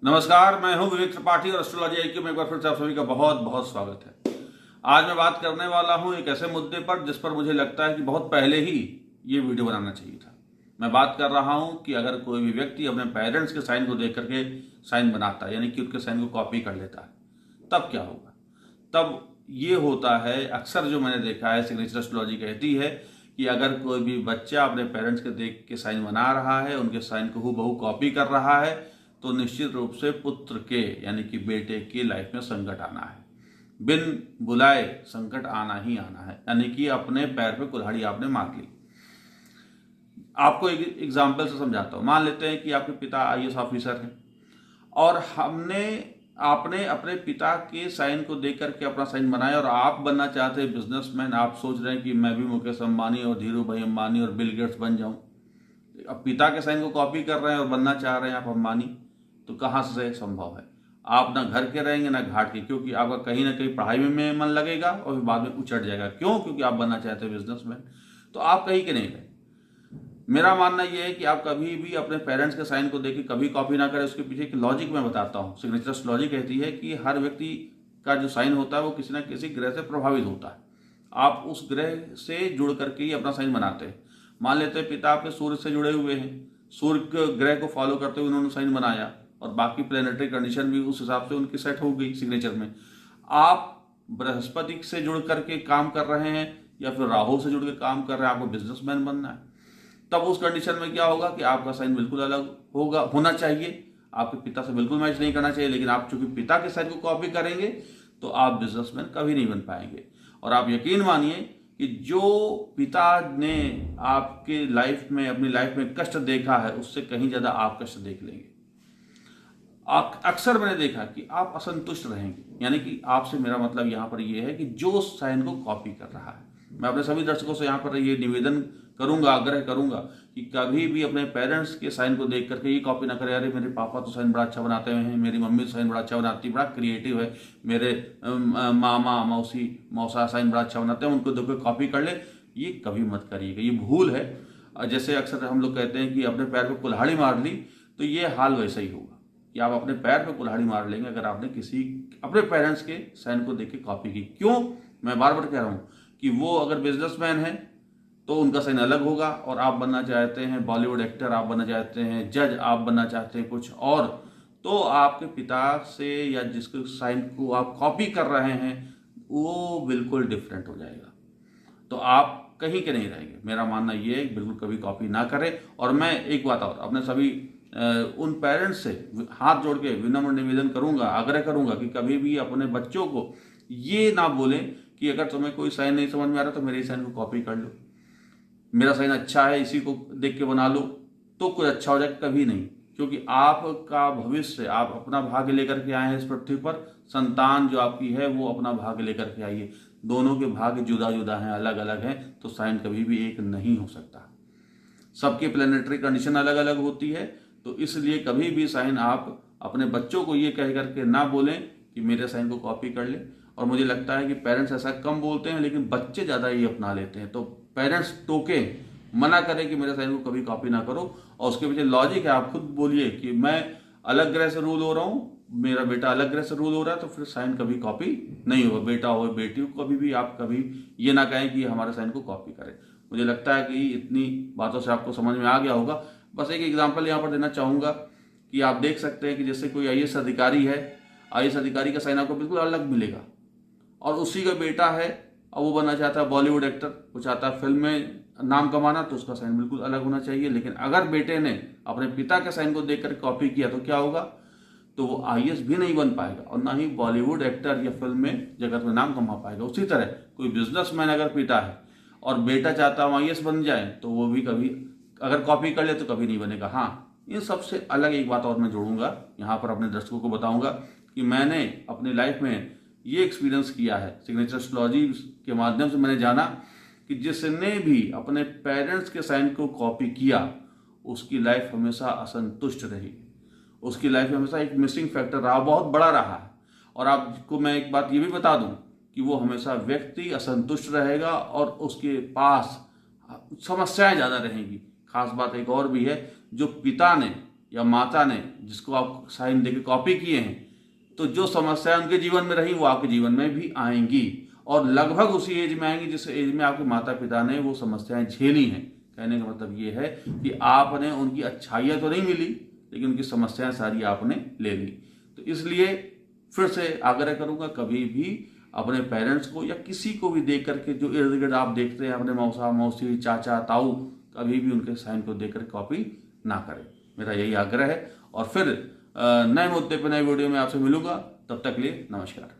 नमस्कार, मैं हूं विवेक त्रिपाठी और एस्ट्रोलॉजी आईक्यू में एक बार फिर से आप सभी का बहुत बहुत स्वागत है। आज मैं बात करने वाला हूं एक ऐसे मुद्दे पर जिस पर मुझे लगता है कि बहुत पहले ही ये वीडियो बनाना चाहिए था। मैं बात कर रहा हूं कि अगर कोई भी व्यक्ति अपने पेरेंट्स के साइन को देख करके साइन बनाता है, यानी कि उनके साइन को कॉपी कर लेता है, तब क्या होगा? तब ये होता है, अक्सर जो मैंने देखा है, सिग्नेचर एस्ट्रोलॉजी कहती है कि अगर कोई भी बच्चा अपने पेरेंट्स के देख के साइन बना रहा है, उनके साइन को हूबहू कॉपी कर रहा है, तो निश्चित रूप से पुत्र के यानी कि बेटे की लाइफ में संकट आना है। बिन बुलाए संकट आना ही आना है, यानी कि अपने पैर पे कुल्हाड़ी आपने मार ली। आपको एक एग्जाम्पल से समझाता हूँ। मान लेते हैं कि आपके पिता आईएएस ऑफिसर हैं और आपने अपने पिता के साइन को देख करके अपना साइन बनाया और आप बनना चाहते हैं बिजनेसमैन। आप सोच रहे हैं कि मैं भी मुकेश अंबानी और धीरू भाई अंबानी और बिल गेट्स बन जाऊं। अब पिता के साइन को कॉपी कर रहे हैं और बनना चाह रहे हैं आप अंबानी, तो कहाँ से संभव है? आप ना घर के रहेंगे ना घाट के, क्योंकि आपका कहीं ना कहीं पढ़ाई में मन लगेगा और फिर बाद में उचट जाएगा। क्यों? क्योंकि आप बनना चाहते हैं बिजनेसमैन। तो आप कहीं के नहीं रहे। मेरा मानना यह है कि आप कभी भी अपने पेरेंट्स के साइन को देख कभी कॉपी ना करें। उसके पीछे एक लॉजिक मैं बताता हूँ। सिग्नेचर एस्ट्रोलॉजी कहती है कि हर व्यक्ति का जो साइन होता है वो किसी न किसी ग्रह से प्रभावित होता है। आप उस ग्रह से जुड़ करके ही अपना साइन बनाते हैं। मान लेते हैं पिता आपके सूर्य से जुड़े हुए हैं, सूर्य ग्रह को फॉलो करते हुए उन्होंने साइन बनाया और बाकी प्लेनेटरी कंडीशन भी उस हिसाब से उनकी सेट हो गई सिग्नेचर में। आप बृहस्पति से जुड़ करके काम कर रहे हैं या फिर राहु से जुड़ के काम कर रहे हैं, आपको बिजनेसमैन बनना है, तब उस कंडीशन में क्या होगा कि आपका साइन बिल्कुल अलग होना चाहिए। आपके पिता से बिल्कुल मैच नहीं करना चाहिए। लेकिन आप चूंकि पिता के साइन को कॉपी करेंगे तो आप बिजनेसमैन कभी नहीं बन पाएंगे। और आप यकीन मानिए कि जो पिता ने आपके लाइफ में, अपनी लाइफ में कष्ट देखा है, उससे कहीं ज्यादा आप कष्ट देख लेंगे। अक्सर मैंने देखा कि आप असंतुष्ट रहेंगे। यानी कि आपसे मेरा मतलब यहाँ पर यह है कि जो साइन को कॉपी कर रहा है, मैं अपने सभी दर्शकों से यहाँ पर ये निवेदन करूंगा, आग्रह करूंगा कि कभी भी अपने पेरेंट्स के साइन को देख करके ये कॉपी ना करें। अरे मेरे पापा तो साइन बड़ा अच्छा बनाते हैं, मेरी मम्मी तो साइन बड़ा अच्छा बनाती है, बड़ा क्रिएटिव है, मेरे मामा मौसा साइन बड़ा अच्छा बनाते हैं, उनको देखो कॉपी कर ले। ये कभी मत करिएगा, ये भूल है। जैसे अक्सर हम लोग कहते हैं कि अपने पैर पर कुल्हाड़ी मार ली, तो ये हाल वैसा ही होगा कि आप अपने पैर पे कुल्हाड़ी मार लेंगे अगर आपने अपने पेरेंट्स के साइन को देख के कॉपी की। क्यों? मैं बार बार कह रहा हूँ कि वो अगर बिजनेसमैन है तो उनका साइन अलग होगा, और आप बनना चाहते हैं बॉलीवुड एक्टर, आप बनना चाहते हैं जज, आप बनना चाहते हैं कुछ और, तो आपके पिता से या जिसके साइन को आप कॉपी कर रहे हैं वो बिल्कुल डिफरेंट हो जाएगा। तो आप कहीं के नहीं रहेंगे। मेरा मानना ये है बिल्कुल कभी कॉपी ना करें। और मैं एक बात और अपने सभी उन पेरेंट्स से हाथ जोड़ के विनम्र निवेदन करूंगा, आग्रह करूंगा कि कभी भी अपने बच्चों को ये ना बोलें कि अगर तुम्हें कोई साइन नहीं समझ में आ रहा तो मेरे साइन को कॉपी कर लो, मेरा साइन अच्छा है इसी को देख के बना लो तो कुछ अच्छा हो जाएगा। कभी नहीं, क्योंकि आपका भविष्य, आप अपना भाग्य लेकर के आए हैं इस पृथ्वी पर। संतान जो आपकी है वो अपना भाग्य लेकर के आई है। दोनों के भाग्य जुदा जुदा हैं, अलग अलग हैं, तो साइन कभी भी एक नहीं हो सकता। सबकी प्लेनेटरी कंडीशन अलग अलग होती है। तो इसलिए कभी भी साइन आप अपने बच्चों को ये कह करके ना बोलें कि मेरे साइन को कॉपी कर ले। और मुझे लगता है कि पेरेंट्स ऐसा कम बोलते हैं, लेकिन बच्चे ज़्यादा ये अपना लेते हैं। तो पेरेंट्स टोके, मना करें कि मेरे साइन को कभी कॉपी ना करो। और उसके पीछे लॉजिक है, आप खुद बोलिए कि मैं अलग ग्रह से रूल हो रहा हूँ, मेरा बेटा अलग ग्रह से रूल हो रहा है, तो फिर साइन कभी कॉपी नहीं होगा। बेटा हो बेटी हो, कभी भी आप कभी ये ना कहें कि हमारे साइन को कॉपी करें। मुझे लगता है कि इतनी बातों से आपको समझ में आ गया होगा। बस एक एग्जाम्पल यहाँ पर देना चाहूँगा कि आप देख सकते हैं कि जैसे कोई आईएएस अधिकारी है, आईएएस अधिकारी का साइन आपको बिल्कुल अलग मिलेगा, और उसी का बेटा है और वो बनना चाहता है बॉलीवुड एक्टर, वो चाहता है फिल्म में नाम कमाना, तो उसका साइन बिल्कुल अलग होना चाहिए। लेकिन अगर बेटे ने अपने पिता के साइन को देखकर कॉपी किया तो क्या होगा? तो वो आईएएस भी नहीं बन पाएगा और ना ही बॉलीवुड एक्टर या फिल्म में जगत में नाम कमा पाएगा। उसी तरह कोई बिजनेसमैन अगर पिता है और बेटा चाहता है आईएएस बन जाए, तो वो भी कभी अगर कॉपी कर ले तो कभी नहीं बनेगा। हाँ, इन सबसे अलग एक बात और मैं जोड़ूंगा, यहाँ पर अपने दर्शकों को बताऊंगा कि मैंने अपनी लाइफ में ये एक्सपीरियंस किया है। सिग्नेचर एस्ट्रोलॉजी के माध्यम से मैंने जाना कि जिसने भी अपने पेरेंट्स के साइन को कॉपी किया उसकी लाइफ हमेशा असंतुष्ट रही, उसकी लाइफ में हमेशा एक मिसिंग फैक्टर रहा, बहुत बड़ा रहा है। और आपको मैं एक बात ये भी बता दूं कि वो हमेशा व्यक्ति असंतुष्ट रहेगा और उसके पास समस्याएं ज़्यादा रहेंगी। खास बात एक और भी है, जो पिता ने या माता ने जिसको आप साइन देके कॉपी किए हैं, तो जो समस्याएं उनके जीवन में रही वो आपके जीवन में भी आएंगी, और लगभग उसी एज में आएंगी जिस एज में आपके माता पिता ने वो समस्याएं झेली हैं। कहने का मतलब ये है कि आपने उनकी अच्छाइयाँ तो नहीं मिली, लेकिन उनकी समस्याएं सारी आपने ले ली। तो इसलिए फिर से आग्रह करूंगा, कभी भी अपने पेरेंट्स को या किसी को भी देख करके, जो इर्द गिर्द आप देखते हैं अपने मौसा मौसी चाचा ताऊ, कभी भी उनके साइन को देख कर कॉपी ना करें। मेरा यही आग्रह है। और फिर नए मुद्दे पर नए वीडियो में आपसे मिलूंगा। तब तक के लिए नमस्कार।